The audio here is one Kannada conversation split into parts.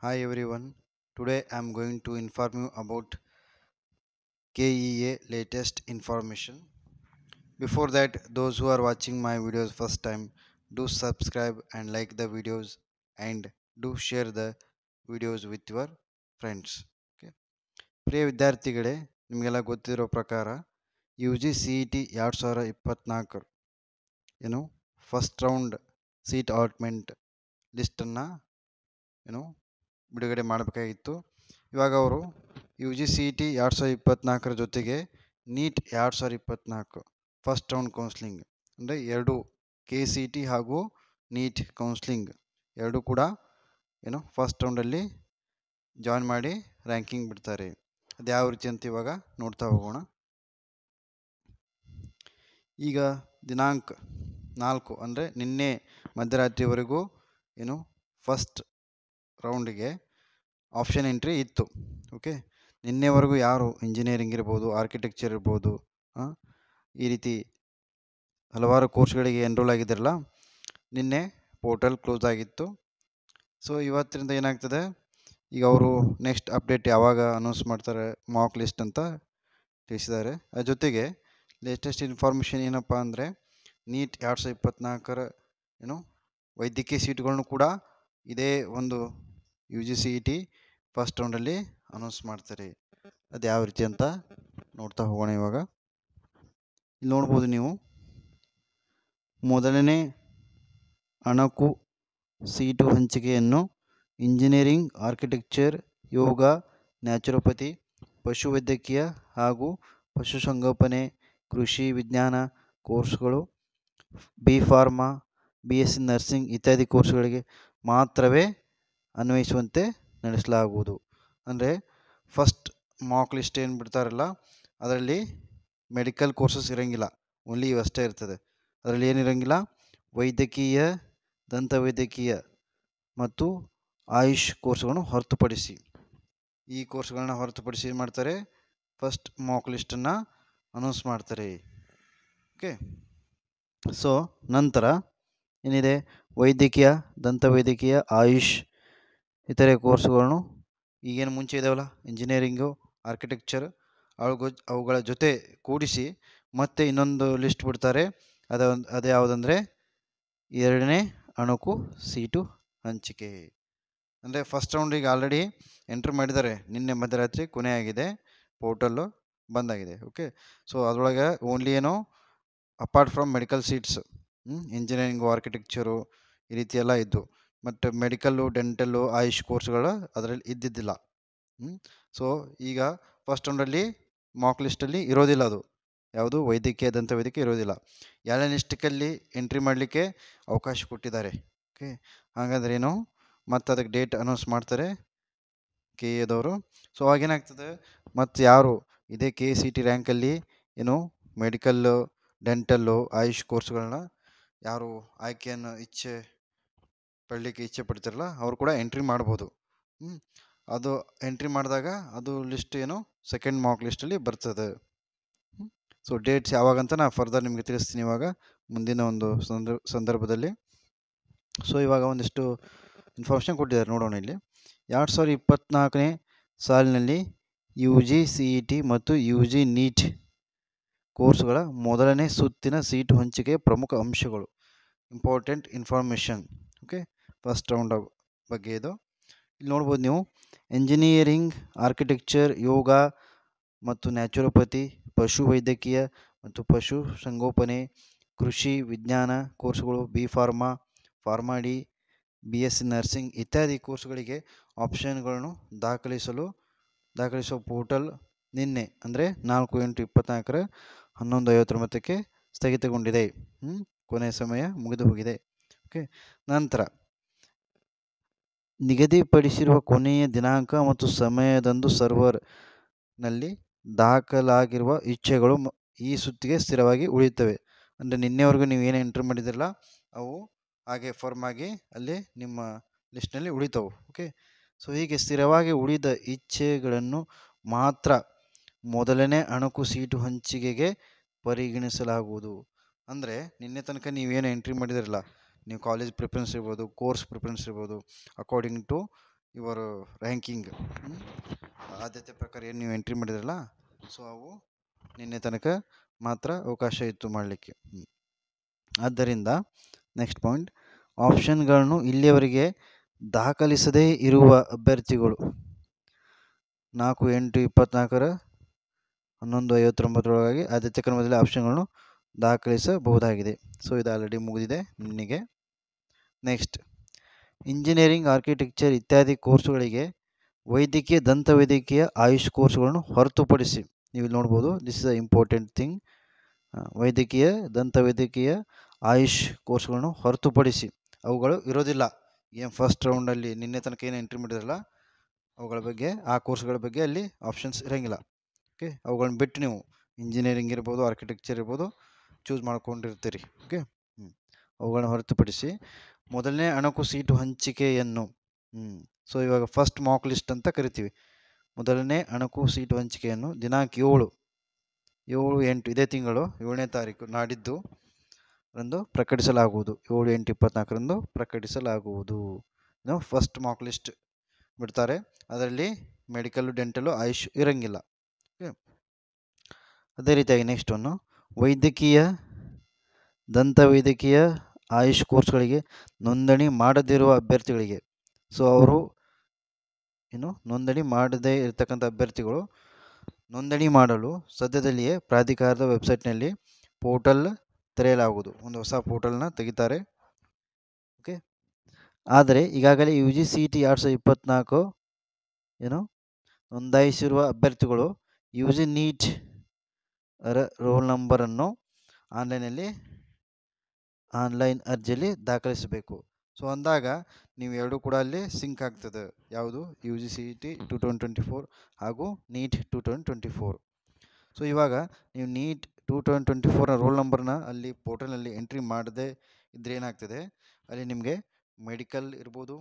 Hi everyone. Today I am going to inform you about KEA latest information. Before that, those who are watching my videos first time, do subscribe and like the videos and do share the videos with your friends. Okay. ಪ್ರಿಯ ವಿದ್ಯಾರ್ಥಿಗಳೇ, ನಿಮಗೆಲ್ಲ ಗೊತ್ತಿರೋ ಪ್ರಕಾರ you G C E T 2024 ಏನು ಫಸ್ಟ್ ರೌಂಡ್ ಸೀಟ್ ಅಲಾಟ್ಮೆಂಟ್ ಲಿಸ್ಟನ್ನು ಏನು ಬಿಡುಗಡೆ ಮಾಡಬೇಕಾಗಿತ್ತು. ಇವಾಗ ಅವರು you G C E T 2024 ಜೊತೆಗೆ ನೀಟ್ 2024 ಫಸ್ಟ್ ರೌಂಡ್ ಕೌನ್ಸ್ಲಿಂಗ್ ಅಂದರೆ ಎರಡು ಕೆ ಸಿ ಟಿ ಹಾಗೂ ನೀಟ್ ಕೌನ್ಸ್ಲಿಂಗ್ ಎರಡೂ ಕೂಡ ಫಸ್ಟ್ ರೌಂಡಲ್ಲಿ ಜಾಯ್ನ್ ಮಾಡಿ ರ್ಯಾಂಕಿಂಗ್ ಬಿಡ್ತಾರೆ. ಅದು ಯಾವ ರೀತಿ ಅಂತ ಇವಾಗ ನೋಡ್ತಾ ಹೋಗೋಣ. ಈಗ ದಿನಾಂಕ 4 ಅಂದರೆ ನಿನ್ನೆ ಮಧ್ಯರಾತ್ರಿವರೆಗೂ ಫಸ್ಟ್ ರೌಂಡಿಗೆ ಆಪ್ಷನ್ ಎಂಟ್ರಿ ಇತ್ತು. ಓಕೆ, ನಿನ್ನೆವರೆಗೂ ಯಾರು ಇಂಜಿನಿಯರಿಂಗ್ ಇರ್ಬೋದು, ಆರ್ಕಿಟೆಕ್ಚರ್ ಇರ್ಬೋದು, ಈ ರೀತಿ ಹಲವಾರು ಕೋರ್ಸ್ಗಳಿಗೆ ಎನ್ರೋಲ್ ಆಗಿದ್ದಿರಲ್ಲ, ನಿನ್ನೆ ಪೋರ್ಟಲ್ ಕ್ಲೋಸ್ ಆಗಿತ್ತು. ಸೊ ಇವತ್ತಿನಿಂದ ಏನಾಗ್ತದೆ, ಈಗ ಅವರು ನೆಕ್ಸ್ಟ್ ಅಪ್ಡೇಟ್ ಯಾವಾಗ ಅನೌನ್ಸ್ ಮಾಡ್ತಾರೆ ಮಾಕ್ ಲಿಸ್ಟ್ ಅಂತ ತಿಳಿಸಿದ್ದಾರೆ. ಅದ್ರ ಜೊತೆಗೆ ಲೇಟೆಸ್ಟ್ ಇನ್ಫಾರ್ಮೇಷನ್ ಏನಪ್ಪ ಅಂದರೆ ನೀಟ್ 2024 ವೈದ್ಯಕೀಯ ಸೀಟುಗಳನ್ನು ಕೂಡ ಇದೇ ಒಂದು U G C E T first ರೌಂಡಲ್ಲಿ ಅನೌನ್ಸ್ ಮಾಡ್ತಾರೆ. ಅದು ಯಾವ ರೀತಿ ಅಂತ ನೋಡ್ತಾ ಹೋಗೋಣ. ಇವಾಗ ಇಲ್ಲಿ ನೋಡ್ಬೋದು ನೀವು, ಮೊದಲನೇ ಅಣಕು ಸೀಟು ಹಂಚಿಕೆಯನ್ನು ಇಂಜಿನಿಯರಿಂಗ್, ಆರ್ಕಿಟೆಕ್ಚರ್, ಯೋಗ, ನ್ಯಾಚುರೋಪತಿ, ಪಶುವೈದ್ಯಕೀಯ ಹಾಗೂ ಪಶುಸಂಗೋಪನೆ, ಕೃಷಿ ವಿಜ್ಞಾನ ಕೋರ್ಸ್ಗಳು, B pharma, B S C nursing ಇತ್ಯಾದಿ ಕೋರ್ಸ್ಗಳಿಗೆ ಮಾತ್ರವೇ ಅನ್ವಯಿಸುವಂತೆ ನಡೆಸಲಾಗುವುದು. ಅಂದರೆ ಫಸ್ಟ್ ಮಾಕ್ ಲಿಸ್ಟ್ ಏನು ಬಿಡ್ತಾರಲ್ಲ, ಅದರಲ್ಲಿ ಮೆಡಿಕಲ್ ಕೋರ್ಸಸ್ ಇರೋಂಗಿಲ್ಲ, ಓನ್ಲಿ ಇವಷ್ಟೇ ಇರ್ತದೆ. ಅದರಲ್ಲಿ ಏನಿರೋಂಗಿಲ್ಲ, ವೈದ್ಯಕೀಯ, ದಂತವೈದ್ಯಕೀಯ ಮತ್ತು ಆಯುಷ್ ಕೋರ್ಸ್ಗಳನ್ನು ಹೊರತುಪಡಿಸಿ, ಈ ಕೋರ್ಸ್ಗಳನ್ನ ಹೊರತುಪಡಿಸಿ ಏನು ಮಾಡ್ತಾರೆ, ಫಸ್ಟ್ ಮಾಕ್ ಲಿಸ್ಟನ್ನು ಅನೌನ್ಸ್ ಮಾಡ್ತಾರೆ. ಓಕೆ, ಸೊ ನಂತರ ಏನಿದೆ, ವೈದ್ಯಕೀಯ, ದಂತವೈದ್ಯಕೀಯ, ಆಯುಷ್ ಇತರೆ ಕೋರ್ಸ್ಗಳನ್ನು ಈಗೇನು ಮುಂಚೆ ಇದಾವಲ್ಲ, ಇಂಜಿನಿಯರಿಂಗು, ಆರ್ಕಿಟೆಕ್ಚರ್, ಅವುಗಳ ಜೊತೆ ಕೂಡಿಸಿ ಮತ್ತೆ ಇನ್ನೊಂದು ಲಿಸ್ಟ್ ಬಿಡ್ತಾರೆ. ಅದು ಯಾವುದಂದರೆ ಎರಡನೇ ಅಣುಕು ಸೀಟು ಹಂಚಿಕೆ. ಅಂದರೆ ಫಸ್ಟ್ ರೌಂಡಿಗೆ ಆಲ್ರೆಡಿ ಎಂಟ್ರ್ ಮಾಡಿದ್ದಾರೆ, ನಿನ್ನೆ ಮಧ್ಯರಾತ್ರಿ ಕೊನೆ ಆಗಿದೆ, ಪೋರ್ಟಲ್ಲು ಬಂದಾಗಿದೆ. ಓಕೆ, ಸೊ ಅದರೊಳಗೆ only apart from medical seats, engineering, architecture ಈ ರೀತಿ ಎಲ್ಲ ಇದ್ದು, ಮತ್ತು ಮೆಡಿಕಲ್ಲು, ಡೆಂಟಲ್ಲು, ಆಯುಷ್ ಕೋರ್ಸ್ಗಳು ಅದರಲ್ಲಿ ಇದ್ದಿದ್ದಿಲ್ಲ. ಸೊ ಈಗ ಫಸ್ಟ್ ರೌಂಡಲ್ಲಿ ಮಾಕ್ ಲಿಸ್ಟಲ್ಲಿ ಇರೋದಿಲ್ಲ, ಅದು ಯಾವುದು ವೈದ್ಯಕೀಯ, ದಂತವೈದ್ಯಕೀಯ ಇರೋದಿಲ್ಲ. ಲಿಸ್ಟಿಕಲ್ಲಿ ಎಂಟ್ರಿ ಮಾಡಲಿಕ್ಕೆ ಅವಕಾಶ ಕೊಟ್ಟಿದ್ದಾರೆ. ಓಕೆ, ಹಾಗಾದ್ರೆ ಮತ್ತು ಅದಕ್ಕೆ ಡೇಟ್ ಅನೌನ್ಸ್ ಮಾಡ್ತಾರೆ ಕೆ ಎದವರು. ಸೊ ಅವಾಗೇನಾಗ್ತದೆ, ಮತ್ತು ಯಾರು ಇದೇ ಕೆ ಸಿ ಟಿ ರ್ಯಾಂಕಲ್ಲಿ ಮೆಡಿಕಲ್ಲು, ಡೆಂಟಲ್ಲು, ಆಯುಷ್ ಕೋರ್ಸ್ಗಳನ್ನ ಯಾರು ಆಯ್ಕೆಯನ್ನು ಪಡಲಿಕ್ಕೆ ಇಚ್ಛೆ ಪಡ್ತಿರಲ್ಲ, ಅವರು ಕೂಡ ಎಂಟ್ರಿ ಮಾಡ್ಬೋದು. ಅದು ಎಂಟ್ರಿ ಮಾಡಿದಾಗ ಅದು ಲಿಸ್ಟ್ ಸೆಕೆಂಡ್ ಮಾಕ್ ಲಿಸ್ಟಲ್ಲಿ ಬರ್ತದೆ. ಸೊ ಡೇಟ್ಸ್ ಯಾವಾಗಂತ ನಾನು ಫರ್ದರ್ ನಿಮಗೆ ತಿಳಿಸ್ತೀನಿ ಇವಾಗ ಮುಂದಿನ ಒಂದು ಸಂದರ್ಭದಲ್ಲಿ. ಸೊ ಇವಾಗ ಒಂದಿಷ್ಟು ಇನ್ಫಾರ್ಮೇಷನ್ ಕೊಟ್ಟಿದ್ದಾರೆ, ನೋಡೋಣ. ಇಲ್ಲಿ 2024ನೇ ಸಾಲಿನಲ್ಲಿ you G C E T ಮತ್ತು ಯು ಜಿ ನೀಟ್ ಕೋರ್ಸ್ಗಳ ಮೊದಲನೇ ಸುತ್ತಿನ ಸೀಟು ಹಂಚಿಕೆಯ ಪ್ರಮುಖ ಅಂಶಗಳು, important information. Okay, first round ಬಗ್ಗೆ ಇದು. ಇಲ್ಲಿ ನೋಡ್ಬೋದು ನೀವು, ಇಂಜಿನಿಯರಿಂಗ್, ಆರ್ಕಿಟೆಕ್ಚರ್, ಯೋಗ ಮತ್ತು ನ್ಯಾಚುರೋಪತಿ, ಪಶುವೈದ್ಯಕೀಯ ಮತ್ತು ಪಶು ಸಂಗೋಪನೆ, ಕೃಷಿ ವಿಜ್ಞಾನ ಕೋರ್ಸ್ಗಳು, B pharma, pharma D, B S C nursing ಇತ್ಯಾದಿ ಕೋರ್ಸ್ಗಳಿಗೆ ಆಪ್ಷನ್ಗಳನ್ನು ದಾಖಲಿಸುವ ಪೋರ್ಟಲ್ ನಿನ್ನೆ ಅಂದರೆ 4/8/24 11:59 ಸ್ಥಗಿತಗೊಂಡಿದೆ. ಕೊನೆಯ ಸಮಯ ಮುಗಿದು ಹೋಗಿದೆ. ಓಕೆ, ನಂತರ ನಿಗದಿಪಡಿಸಿರುವ ಕೊನೆಯ ದಿನಾಂಕ ಮತ್ತು ಸಮಯದಂದು ಸರ್ವರ್ನಲ್ಲಿ ದಾಖಲಾಗಿರುವ ಇಚ್ಛೆಗಳು ಈ ಸುತ್ತಿಗೆ ಸ್ಥಿರವಾಗಿ ಉಳಿಯುತ್ತವೆ. ಅಂದರೆ ನಿನ್ನೆವರೆಗೂ ನೀವು ಏನು ಎಂಟ್ರಿ ಮಾಡಿದಿರಲ್ಲ, ಅವು ಹಾಗೆ ಫರ್ಮ್ ಆಗಿ ಅಲ್ಲಿ ನಿಮ್ಮ ಲಿಸ್ಟ್ನಲ್ಲಿ ಉಳಿತವೆ. ಓಕೆ, ಸೊ ಹೀಗೆ ಸ್ಥಿರವಾಗಿ ಉಳಿದ ಇಚ್ಛೆಗಳನ್ನು ಮಾತ್ರ ಮೊದಲನೇ ಅಣಕು ಸೀಟು ಹಂಚಿಕೆಗೆ ಪರಿಗಣಿಸಲಾಗುವುದು. ಅಂದರೆ ನಿನ್ನೆ ತನಕ ನೀವೇನು ಎಂಟ್ರಿ ಮಾಡಿದಿರಲ್ಲ, ನೀವು ಕಾಲೇಜ್ ಪ್ರಿಫರೆನ್ಸ್ ಇರ್ಬೋದು, ಕೋರ್ಸ್ ಪ್ರಿಫರೆನ್ಸ್ ಇರ್ಬೋದು, ಅಕಾರ್ಡಿಂಗ್ ಟು ಯುವರ್ ರ್ಯಾಂಕಿಂಗ್, ಆದ್ಯತೆ ಪ್ರಕಾರ ಏನು ನೀವು ಎಂಟ್ರಿ ಮಾಡಿದ್ರಲ್ಲ, ಸೊ ಅವು ನಿನ್ನೆ ತನಕ ಮಾತ್ರ ಅವಕಾಶ ಇತ್ತು ಮಾಡಲಿಕ್ಕೆ. ಆದ್ದರಿಂದ ನೆಕ್ಸ್ಟ್ ಪಾಯಿಂಟ್, ಆಪ್ಷನ್ಗಳನ್ನು ಇಲ್ಲಿಯವರೆಗೆ ದಾಖಲಿಸದೇ ಇರುವ ಅಭ್ಯರ್ಥಿಗಳು 4/8/24 11:59 ಆದ್ಯತೆ ಕ್ರಮದಲ್ಲಿ ಆಪ್ಷನ್ಗಳನ್ನು ದಾಖಲಿಸಬಹುದಾಗಿದೆ. ಸೊ ಇದು ಆಲ್ರೆಡಿ ಮುಗಿದಿದೆ ನಿನ್ನೆಗೆ. ನೆಕ್ಸ್ಟ್, ಇಂಜಿನಿಯರಿಂಗ್, ಆರ್ಕಿಟೆಕ್ಚರ್ ಇತ್ಯಾದಿ ಕೋರ್ಸುಗಳಿಗೆ ವೈದ್ಯಕೀಯ, ದಂತವೈದ್ಯಕೀಯ, ಆಯುಷ್ ಕೋರ್ಸುಗಳನ್ನು ಹೊರತುಪಡಿಸಿ, ನೀವು ಇಲ್ಲಿ ನೋಡ್ಬೋದು, this is a important thing, ವೈದ್ಯಕೀಯ, ದಂತವೈದ್ಯಕೀಯ, ಆಯುಷ್ ಕೋರ್ಸ್ಗಳನ್ನು ಹೊರತುಪಡಿಸಿ ಅವುಗಳು ಇರೋದಿಲ್ಲ. ಏನು ಫಸ್ಟ್ ರೌಂಡಲ್ಲಿ ನಿನ್ನೆ ತನಕ ಏನು ಎಂಟ್ರಿ ಮಾಡಿದ್ರಲ್ಲ ಅವುಗಳ ಬಗ್ಗೆ, ಆ ಕೋರ್ಸ್ಗಳ ಬಗ್ಗೆ ಅಲ್ಲಿ ಆಪ್ಷನ್ಸ್ ಇರೋಂಗಿಲ್ಲ. ಓಕೆ, ಅವುಗಳನ್ನ ಬಿಟ್ಟು ನೀವು ಇಂಜಿನಿಯರಿಂಗ್ ಇರ್ಬೋದು, ಆರ್ಕಿಟೆಕ್ಚರ್ ಇರ್ಬೋದು ಚೂಸ್ ಮಾಡ್ಕೊಂಡಿರ್ತೀರಿ. ಓಕೆ, ಅವುಗಳನ್ನ ಹೊರತುಪಡಿಸಿ ಮೊದಲನೇ ಅಣಕು ಸೀಟು ಹಂಚಿಕೆಯನ್ನು, ಸೊ ಇವಾಗ ಫಸ್ಟ್ ಮಾಕ್ ಲಿಸ್ಟ್ ಅಂತ ಕರಿತೀವಿ, ಮೊದಲನೇ ಅಣಕು ಸೀಟು ಹಂಚಿಕೆಯನ್ನು ದಿನಾಂಕ 7/8 ಇದೇ ತಿಂಗಳು 7ನೇ ತಾರೀಕು ನಾಡಿದ್ದು ರಂದು ಪ್ರಕಟಿಸಲಾಗುವುದು. 7/8/24 ಪ್ರಕಟಿಸಲಾಗುವುದು. ಫಸ್ಟ್ ಮಾಕ್ ಲಿಸ್ಟ್ ಬಿಡ್ತಾರೆ, ಅದರಲ್ಲಿ ಮೆಡಿಕಲ್ಲು, ಡೆಂಟಲು, ಆಯುಷ್ ಇರಂಗಿಲ್ಲ. ಅದೇ ರೀತಿಯಾಗಿ ನೆಕ್ಸ್ಟ್ ಒಂದು, ವೈದ್ಯಕೀಯ, ದಂತವೈದ್ಯಕೀಯ, ಆಯುಷ್ ಕೋರ್ಸ್ಗಳಿಗೆ ನೋಂದಣಿ ಮಾಡದಿರುವ ಅಭ್ಯರ್ಥಿಗಳಿಗೆ, ಸೊ ಅವರು ನೋಂದಣಿ ಮಾಡದೇ ಇರತಕ್ಕಂಥ ಅಭ್ಯರ್ಥಿಗಳು ನೋಂದಣಿ ಮಾಡಲು ಸದ್ಯದಲ್ಲಿಯೇ ಪ್ರಾಧಿಕಾರದ ವೆಬ್ಸೈಟ್ನಲ್ಲಿ ಪೋರ್ಟಲ್ ತೆರೆಯಲಾಗುವುದು. ಒಂದು ಹೊಸ ಪೋರ್ಟಲ್ನ ತೆಗಿತಾರೆ. ಓಕೆ, ಆದರೆ ಈಗಾಗಲೇ UGCET 2024 ನೋಂದಾಯಿಸಿರುವ ಅಭ್ಯರ್ಥಿಗಳು UG NEET ರೋಲ್ ನಂಬರನ್ನು ಆನ್ಲೈನ್ ಅರ್ಜಿಯಲ್ಲಿ ದಾಖಲಿಸಬೇಕು. ಸೊ ಅಂದಾಗ ನೀವು ಎರಡೂ ಕೂಡ ಅಲ್ಲಿ ಸಿಂಕ್ ಆಗ್ತದೆ. ಯಾವುದು? UGCET 2024 ಹಾಗೂ NEET 2024. ಸೊ ಇವಾಗ ನೀವು NEET 2024 ರೋಲ್ ನಂಬರ್ನ ಅಲ್ಲಿ ಪೋರ್ಟಲ್ನಲ್ಲಿ ಎಂಟ್ರಿ ಮಾಡದೆ ಇದ್ರೆ ಏನಾಗ್ತದೆ, ಅಲ್ಲಿ ನಿಮಗೆ ಮೆಡಿಕಲ್ ಇರ್ಬೋದು,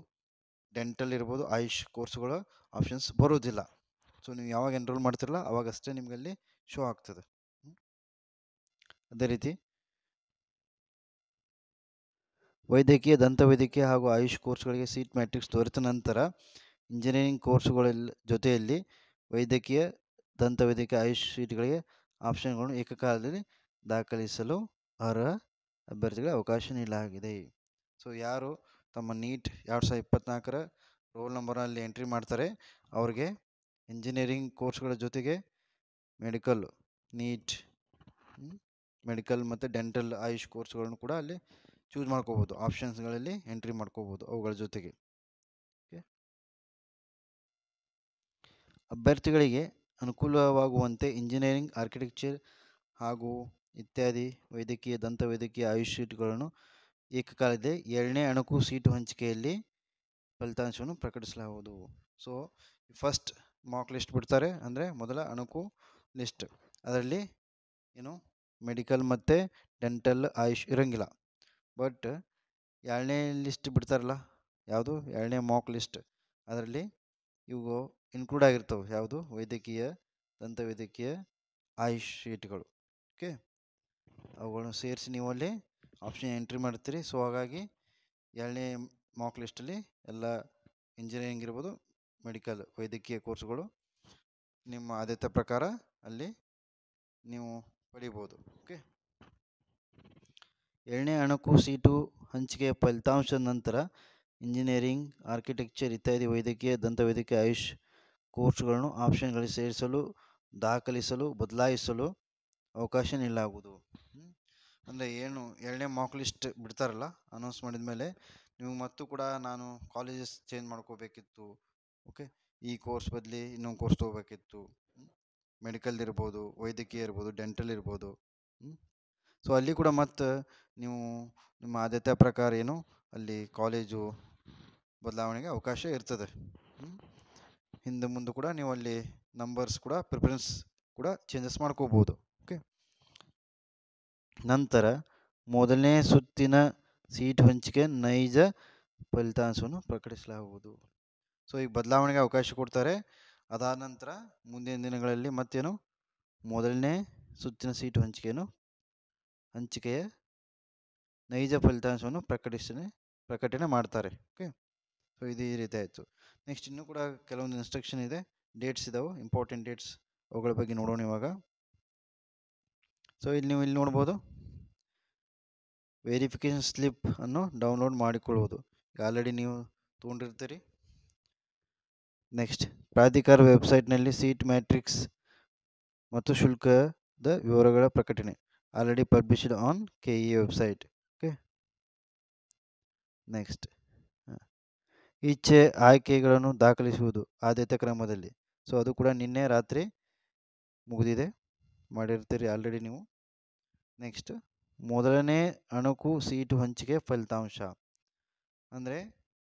ಡೆಂಟಲ್ ಇರ್ಬೋದು, ಆಯುಷ್ ಕೋರ್ಸ್ಗಳ ಆಪ್ಷನ್ಸ್ ಬರೋದಿಲ್ಲ. ಸೊ ನೀವು ಯಾವಾಗ ಎನ್ರೋಲ್ ಮಾಡ್ತಿರಲ್ಲ ಅವಾಗಷ್ಟೇ ನಿಮಗೆ ಅಲ್ಲಿ ಶೋ ಆಗ್ತದೆ. ಅದೇ ರೀತಿ ವೈದ್ಯಕೀಯ, ದಂತವೈದ್ಯಕೀಯ ಹಾಗೂ ಆಯುಷ್ ಕೋರ್ಸ್ಗಳಿಗೆ ಸೀಟ್ ಮ್ಯಾಟ್ರಿಕ್ಸ್ ದೊರೆತ ನಂತರ ಇಂಜಿನಿಯರಿಂಗ್ ಕೋರ್ಸುಗಳ ಜೊತೆಯಲ್ಲಿ ವೈದ್ಯಕೀಯ, ದಂತವೈದ್ಯಕೀಯ, ಆಯುಷ್ ಸೀಟ್ಗಳಿಗೆ ಆಪ್ಷನ್ಗಳನ್ನು ಏಕಕಾಲದಲ್ಲಿ ದಾಖಲಿಸಲು ಅರ್ಹ ಅಭ್ಯರ್ಥಿಗಳಿಗೆ ಅವಕಾಶ ನೀಡಲಾಗಿದೆ. ಸೊ ಯಾರು ತಮ್ಮ NEET 2024 ರೋಲ್ ನಂಬರಲ್ಲಿ ಎಂಟ್ರಿ ಮಾಡ್ತಾರೆ ಅವ್ರಿಗೆ ಇಂಜಿನಿಯರಿಂಗ್ ಕೋರ್ಸ್ಗಳ ಜೊತೆಗೆ ಮೆಡಿಕಲ್, NEET ಮೆಡಿಕಲ್ ಮತ್ತು ಡೆಂಟಲ್, ಆಯುಷ್ ಕೋರ್ಸ್ಗಳನ್ನು ಕೂಡ ಅಲ್ಲಿ ಚೂಸ್ ಮಾಡ್ಕೋಬೋದು, ಆಪ್ಷನ್ಸ್ಗಳಲ್ಲಿ ಎಂಟ್ರಿ ಮಾಡ್ಕೋಬೋದು ಅವುಗಳ ಜೊತೆಗೆ. ಅಭ್ಯರ್ಥಿಗಳಿಗೆ ಅನುಕೂಲವಾಗುವಂತೆ ಇಂಜಿನಿಯರಿಂಗ್, ಆರ್ಕಿಟೆಕ್ಚರ್ ಹಾಗೂ ಇತ್ಯಾದಿ ವೈದ್ಯಕೀಯ, ದಂತವೈದ್ಯಕೀಯ, ಆಯುಷ್ ಸೀಟುಗಳನ್ನು ಏಕಕಾಲದಲ್ಲಿ 2ನೇ ಅಣಕು ಸೀಟು ಹಂಚಿಕೆಯಲ್ಲಿ ಫಲಿತಾಂಶವನ್ನು ಪ್ರಕಟಿಸಲಾಗುವುದು. ಸೊ ಫಸ್ಟ್ ಮಾಕ್ ಲಿಸ್ಟ್ ಬಿಡ್ತಾರೆ, ಅಂದರೆ ಮೊದಲ ಅಣಕು ಲಿಸ್ಟ್, ಅದರಲ್ಲಿ ಮೆಡಿಕಲ್ ಮತ್ತು ಡೆಂಟಲ್, ಆಯುಷ್ ಇರೋಂಗಿಲ್ಲ. ಬಟ್ 2ನೇ ಲಿಸ್ಟ್ ಬಿಡ್ತಾರಲ್ಲ, ಯಾವುದು 2ನೇ ಮಾಕ್ ಲಿಸ್ಟ್, ಅದರಲ್ಲಿ ಇವು ಇನ್ಕ್ಲೂಡ್ ಆಗಿರ್ತವೆ. ಯಾವುದು? ವೈದ್ಯಕೀಯ, ದಂತವೈದ್ಯಕೀಯ, ಆಯುಷ್ ಸೀಟ್ಗಳು. ಓಕೆ, ಅವುಗಳನ್ನು ಸೇರಿಸಿ ನೀವು ಅಲ್ಲಿ ಆಪ್ಷನ್ ಎಂಟ್ರಿ ಮಾಡ್ತೀರಿ. ಸೊ ಹಾಗಾಗಿ 2ನೇ ಮಾಕ್ ಲಿಸ್ಟಲ್ಲಿ ಎಲ್ಲ ಇಂಜಿನಿಯರಿಂಗ್ ಇರ್ಬೋದು, ಮೆಡಿಕಲ್, ವೈದ್ಯಕೀಯ ಕೋರ್ಸ್ಗಳು ನಿಮ್ಮ ಆದ್ಯತೆ ಪ್ರಕಾರ ಅಲ್ಲಿ ನೀವು ಪಡಿಬೋದು. ಓಕೆ, 2ನೇ ಅಣಕು ಸೀಟು ಹಂಚಿಕೆಯ ಫಲಿತಾಂಶದ ನಂತರ ಇಂಜಿನಿಯರಿಂಗ್, ಆರ್ಕಿಟೆಕ್ಚರ್ ಇತ್ಯಾದಿ ವೈದ್ಯಕೀಯ, ದಂತವೈದ್ಯಕೀಯ, ಆಯುಷ್ ಕೋರ್ಸ್ಗಳನ್ನು ಆಪ್ಷನ್ಗಳಿಗೆ ಸೇರಿಸಲು, ದಾಖಲಿಸಲು, ಬದಲಾಯಿಸಲು ಅವಕಾಶ ನೀಡಲಾಗುವುದು. ಅಂದರೆ ಏನು 2ನೇ ಮಾಕ್ ಲಿಸ್ಟ್ ಬಿಡ್ತಾರಲ್ಲ ಅನೌನ್ಸ್ ಮಾಡಿದ ಮೇಲೆ, ನೀವು ಮತ್ತು ಕೂಡ ನಾನು ಕಾಲೇಜಸ್ ಚೇಂಜ್ ಮಾಡ್ಕೋಬೇಕಿತ್ತು, ಓಕೆ, ಈ ಕೋರ್ಸ್ ಬದಲಿ ಇನ್ನೊಂದು ಕೋರ್ಸ್ ತೊಗೋಬೇಕಿತ್ತು, ಮೆಡಿಕಲ್ ಇರ್ಬೋದು, ವೈದ್ಯಕೀಯ ಇರ್ಬೋದು, ಡೆಂಟಲ್ ಇರ್ಬೋದು. ಸೊ ಅಲ್ಲಿ ಕೂಡ ಮತ್ತು ನೀವು ನಿಮ್ಮ ಆದ್ಯತೆ ಪ್ರಕಾರ ಅಲ್ಲಿ ಕಾಲೇಜು ಬದಲಾವಣೆಗೆ ಅವಕಾಶ ಇರ್ತದೆ. ಹಿಂದೆ ಮುಂದೆ ಕೂಡ ನೀವು ಅಲ್ಲಿ ನಂಬರ್ಸ್ ಕೂಡ ಪ್ರಿಫರೆನ್ಸ್ ಕೂಡ ಚೇಂಜಸ್ ಮಾಡ್ಕೋಬೋದು. ಓಕೆ, ನಂತರ ಮೊದಲನೇ ಸುತ್ತಿನ ಸೀಟ್ ಹಂಚಿಕೆ ನೈಜ ಫಲಿತಾಂಶವನ್ನು ಪ್ರಕಟಿಸಲಾಗುವುದು. ಸೊ ಈಗ ಬದಲಾವಣೆಗೆ ಅವಕಾಶ ಕೊಡ್ತಾರೆ. ಅದಾದ ನಂತರ ಮುಂದಿನ ದಿನಗಳಲ್ಲಿ ಮತ್ತೇನು ಮೊದಲನೇ ಸುತ್ತಿನ ಸೀಟು ಹಂಚಿಕೆಯ ನೈಜ ಫಲಿತಾಂಶವನ್ನು ಪ್ರಕಟಣೆ ಮಾಡ್ತಾರೆ. ಓಕೆ, ಸೊ ಇದು ಈ ರೀತಿ ಆಯಿತು. ನೆಕ್ಸ್ಟ್ ಇನ್ನೂ ಕೂಡ ಕೆಲವೊಂದು ಇನ್ಸ್ಟ್ರಕ್ಷನ್ ಇದೆ, ಡೇಟ್ಸ್ ಇದಾವೆ, ಇಂಪಾರ್ಟೆಂಟ್ ಡೇಟ್ಸ್, ಅವುಗಳ ಬಗ್ಗೆ ನೋಡೋಣ ಇವಾಗ. ಸೊ ಇಲ್ಲಿ ನೀವು ಇಲ್ಲಿ ನೋಡ್ಬೋದು, ವೆರಿಫಿಕೇಷನ್ ಸ್ಲಿಪ್ ಅನ್ನು ಡೌನ್ಲೋಡ್ ಮಾಡಿಕೊಳ್ಳುವುದು. ಆಲ್ರೆಡಿ ನೀವು ತೊಗೊಂಡಿರ್ತೀರಿ. ನೆಕ್ಸ್ಟ್, ಪ್ರಾಧಿಕಾರ ವೆಬ್ಸೈಟ್ನಲ್ಲಿ ಸೀಟ್ ಮ್ಯಾಟ್ರಿಕ್ಸ್ ಮತ್ತು ಶುಲ್ಕದ ವಿವರಗಳ ಪ್ರಕಟಣೆ, already published on KE website. Okay. Next, ಈಚೆ ಆಯ್ಕೆಗಳನ್ನು ದಾಖಲಿಸುವುದು ಆದ್ಯತೆ ಕ್ರಮದಲ್ಲಿ. ಸೊ ಅದು ಕೂಡ ನಿನ್ನೆ ರಾತ್ರಿ ಮುಗಿದಿದೆ, ಮಾಡಿರ್ತೀರಿ ಆಲ್ರೆಡಿ ನೀವು. ನೆಕ್ಸ್ಟ್, ಮೊದಲನೇ ಅಣುಕು ಸೀಟು ಹಂಚಿಕೆ ಫಲಿತಾಂಶ ಅಂದರೆ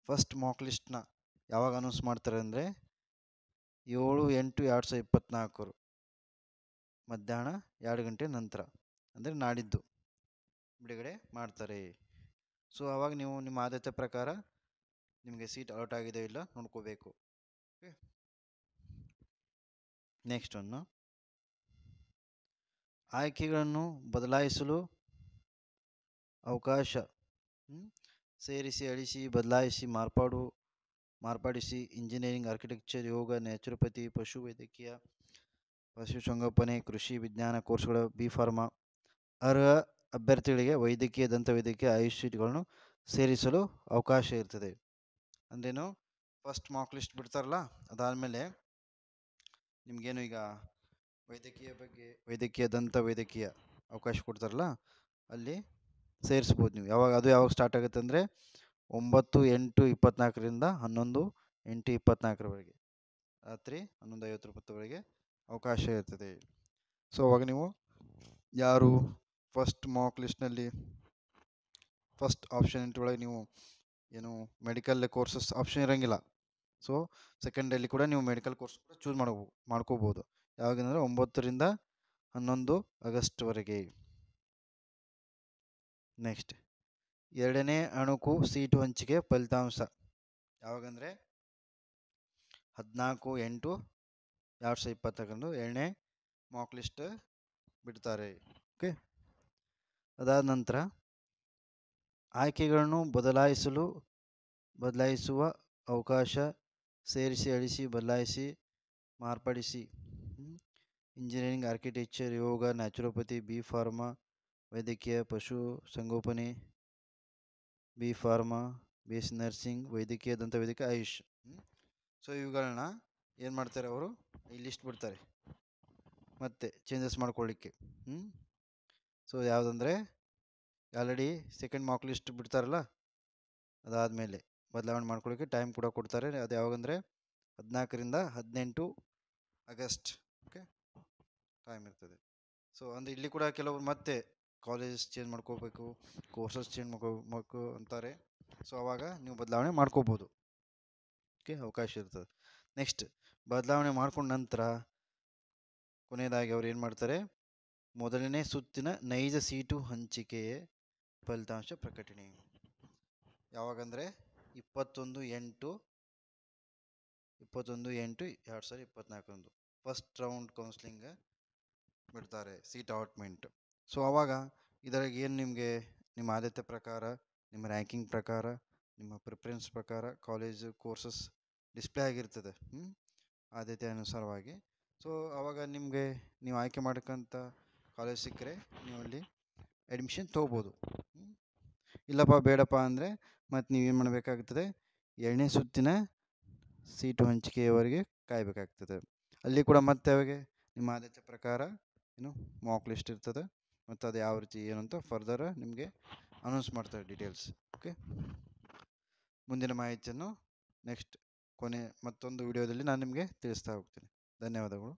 ಫಸ್ಟ್ ಮಾಕ್ ಲಿಸ್ಟ್ನ ಯಾವಾಗ ಅನೌನ್ಸ್ ಮಾಡ್ತಾರೆ ಅಂದರೆ 7/8/2024 ಮಧ್ಯಾಹ್ನ 2 ಗಂಟೆ ನಂತರ, ಅಂದರೆ ನಾಡಿದ್ದು ಬಿಡುಗಡೆ ಮಾಡ್ತಾರೆ. ಸೊ ಆವಾಗ ನೀವು ನಿಮ್ಮ ಆದ್ಯತೆ ಪ್ರಕಾರ ನಿಮಗೆ ಸೀಟ್ ಅಲಾಟ್ ಆಗಿದೆ ಇಲ್ಲ ನೋಡ್ಕೋಬೇಕು. ಓಕೆ. ನೆಕ್ಸ್ಟ್ ಒಂದು, ಆಯ್ಕೆಗಳನ್ನು ಬದಲಾಯಿಸಲು ಅವಕಾಶ. ಸೇರಿಸಿ, ಅಳಿಸಿ, ಬದಲಾಯಿಸಿ, ಮಾರ್ಪಾಡಿಸಿ ಇಂಜಿನಿಯರಿಂಗ್, ಆರ್ಕಿಟೆಕ್ಚರ್, ಯೋಗ, ನ್ಯಾಚುರೋಪತಿ, ಪಶುವೈದ್ಯಕೀಯ, ಪಶುಸಂಗೋಪನೆ, ಕೃಷಿ ವಿಜ್ಞಾನ ಕೋರ್ಸ್ಗಳ B.Pharma ಅರ್ಹ ಅಭ್ಯರ್ಥಿಗಳಿಗೆ ವೈದ್ಯಕೀಯ, ದಂತವೈದ್ಯಕೀಯ, ಆಯುಷ್ ಸೀಟ್ಗಳನ್ನು ಸೇರಿಸಲು ಅವಕಾಶ ಇರ್ತದೆ. ಅಂದ್ರೇನು, ಫಸ್ಟ್ ಮಾರ್ಕ್ ಲಿಸ್ಟ್ ಬಿಡ್ತಾರಲ್ಲ, ಅದಾದಮೇಲೆ ನಿಮಗೇನು ಈಗ ವೈದ್ಯಕೀಯ, ದಂತ ವೈದ್ಯಕೀಯ ಅವಕಾಶ ಕೊಡ್ತಾರಲ್ಲ, ಅಲ್ಲಿ ಸೇರಿಸ್ಬೋದು ನೀವು. ಯಾವಾಗ ಸ್ಟಾರ್ಟ್ ಆಗುತ್ತೆ ಅಂದರೆ 9/8/24 11/8/24 ರಾತ್ರಿ 11:50 ಅವಕಾಶ ಇರ್ತದೆ. ಸೊ ಅವಾಗ ನೀವು ಯಾರು ಫಸ್ಟ್ ಮಾರ್ಕ್ ಲಿಸ್ಟ್ನಲ್ಲಿ ಫಸ್ಟ್ ಆಪ್ಷನ್ ಒಳಗೆ ನೀವು ಏನು ಮೆಡಿಕಲ್ ಕೋರ್ಸಸ್ ಆಪ್ಷನ್ ಇರೋಂಗಿಲ್ಲ. ಸೊ ಸೆಕೆಂಡಲ್ಲಿ ಕೂಡ ನೀವು ಮೆಡಿಕಲ್ ಕೋರ್ಸ್ ಕೂಡ ಚೂಸ್ ಮಾಡ್ಕೋಬೋದು. ಯಾವಾಗಂದರೆ 9-11 ಆಗಸ್ಟ್ವರೆಗೆ. ನೆಕ್ಸ್ಟ್, ಎರಡನೇ ಅಣುಕು ಸೀಟು ಹಂಚಿಕೆ ಫಲಿತಾಂಶ ಯಾವಾಗಂದರೆ 14/8/2024 ಎರಡನೇ ಮಾಕ್ ಲಿಸ್ಟ್ ಬಿಡ್ತಾರೆ. ಓಕೆ. ಅದಾದ ನಂತರ ಆಯ್ಕೆಗಳನ್ನು ಬದಲಾಯಿಸುವ ಅವಕಾಶ, ಸೇರಿಸಿ, ಅಳಿಸಿ, ಬದಲಾಯಿಸಿ, ಮಾರ್ಪಡಿಸಿ ಇಂಜಿನಿಯರಿಂಗ್, ಆರ್ಕಿಟೆಕ್ಚರ್, ಯೋಗ, ನ್ಯಾಚುರೋಪತಿ, B.Pharma ವೈದ್ಯಕೀಯ, ಪಶು ಸಂಗೋಪನೆ, B.Pharma BSc ನರ್ಸಿಂಗ್, ವೈದ್ಯಕೀಯ, ದಂತ ವೈದ್ಯಕೀಯ, ಆಯುಷ್. ಸೊ ಇವುಗಳನ್ನ ಏನು ಮಾಡ್ತಾರೆ, ಅವರು ಈ ಲಿಸ್ಟ್ ಬಿಡ್ತಾರೆ ಮತ್ತೆ ಚೇಂಜಸ್ ಮಾಡ್ಕೊಳ್ಳಿಕ್ಕೆ. ಸೊ ಯಾವುದಂದರೆ ಆಲ್ರೆಡಿ ಸೆಕೆಂಡ್ ಮಾರ್ಕ್ ಲಿಸ್ಟ್ ಬಿಡ್ತಾರಲ್ಲ, ಅದಾದಮೇಲೆ ಬದಲಾವಣೆ ಮಾಡ್ಕೊಳ್ಳಿಕ್ಕೆ ಟೈಮ್ ಕೂಡ ಕೊಡ್ತಾರೆ. ಅದು ಯಾವಾಗಂದರೆ 14-18 ಆಗಸ್ಟ್. ಓಕೆ, ಟೈಮ್ ಇರ್ತದೆ. ಸೊ ಅಂದರೆ ಇಲ್ಲಿ ಕೂಡ ಕೆಲವರು ಮತ್ತೆ ಕಾಲೇಜಸ್ ಚೇಂಜ್ ಮಾಡ್ಕೋಬೇಕು, ಕೋರ್ಸಸ್ ಚೇಂಜ್ ಮಾಡ್ಕೋಬೇಕು ಅಂತಾರೆ. ಸೊ ಆವಾಗ ನೀವು ಬದಲಾವಣೆ ಮಾಡ್ಕೋಬೋದು. ಓಕೆ, ಅವಕಾಶ ಇರ್ತದೆ. ನೆಕ್ಸ್ಟ್, ಬದಲಾವಣೆ ಮಾಡ್ಕೊಂಡ ನಂತರ ಕೊನೆಯದಾಗಿ ಅವ್ರು ಏನು ಮಾಡ್ತಾರೆ, ಮೊದಲನೇ ಸುತ್ತಿನ ನೈಜ ಸೀಟು ಹಂಚಿಕೆಯ ಫಲಿತಾಂಶ ಪ್ರಕಟಣೆ ಯಾವಾಗಂದರೆ 21/8/2024 ಫಸ್ಟ್ ರೌಂಡ್ ಕೌನ್ಸ್ಲಿಂಗ್ ಬಿಡ್ತಾರೆ, ಸೀಟ್ ಅಲಾಟ್ಮೆಂಟ್. ಸೊ ಆವಾಗ ಇದರಾಗ ಏನು ನಿಮಗೆ ನಿಮ್ಮ ಆದ್ಯತೆ ಪ್ರಕಾರ, ನಿಮ್ಮ ರ್ಯಾಂಕಿಂಗ್ ಪ್ರಕಾರ, ನಿಮ್ಮ ಪ್ರಿಫರೆನ್ಸ್ ಪ್ರಕಾರ ಕಾಲೇಜು ಕೋರ್ಸಸ್ ಡಿಸ್ಪ್ಲೇ ಆಗಿರ್ತದೆ ಆದ್ಯತೆ ಅನುಸಾರವಾಗಿ. ಸೊ ಆವಾಗ ನಿಮಗೆ ನೀವು ಆಯ್ಕೆ ಮಾಡ್ಕೊಂಥ ಕಾಲೇಜ್ ಸಿಕ್ಕರೆ ನೀವು ಅಲ್ಲಿ ಅಡ್ಮಿಷನ್ ತೊಗೋಬೋದು. ಇಲ್ಲಪ್ಪ ಬೇಡಪ್ಪ ಅಂದರೆ ಮತ್ತು ನೀವೇನು ಮಾಡಬೇಕಾಗ್ತದೆ, ಎರಡನೇ ಸುತ್ತಿನ ಸೀಟು ಹಂಚಿಕೆಯವರೆಗೆ ಕಾಯಬೇಕಾಗ್ತದೆ. ಅಲ್ಲಿ ಕೂಡ ಮತ್ತೆ ಅವಾಗೆ ನಿಮ್ಮ ಆದ್ಯತೆ ಪ್ರಕಾರ ಏನು ಮಾಕ್ ಲಿಸ್ಟ್ ಇರ್ತದೆ, ಮತ್ತು ಅದು ಯಾವ ರೀತಿ ಏನು ಅಂತ ಫರ್ದರ್ ನಿಮಗೆ ಅನೌನ್ಸ್ ಮಾಡ್ತಾರೆ ಡೀಟೇಲ್ಸ್. ಓಕೆ, ಮುಂದಿನ ಮಾಹಿತಿಯನ್ನು ನೆಕ್ಸ್ಟ್ ಮತ್ತೊಂದು ವಿಡಿಯೋದಲ್ಲಿ ನಾನು ನಿಮಗೆ ತಿಳಿಸ್ತಾ ಹೋಗ್ತೀನಿ. ಧನ್ಯವಾದಗಳು.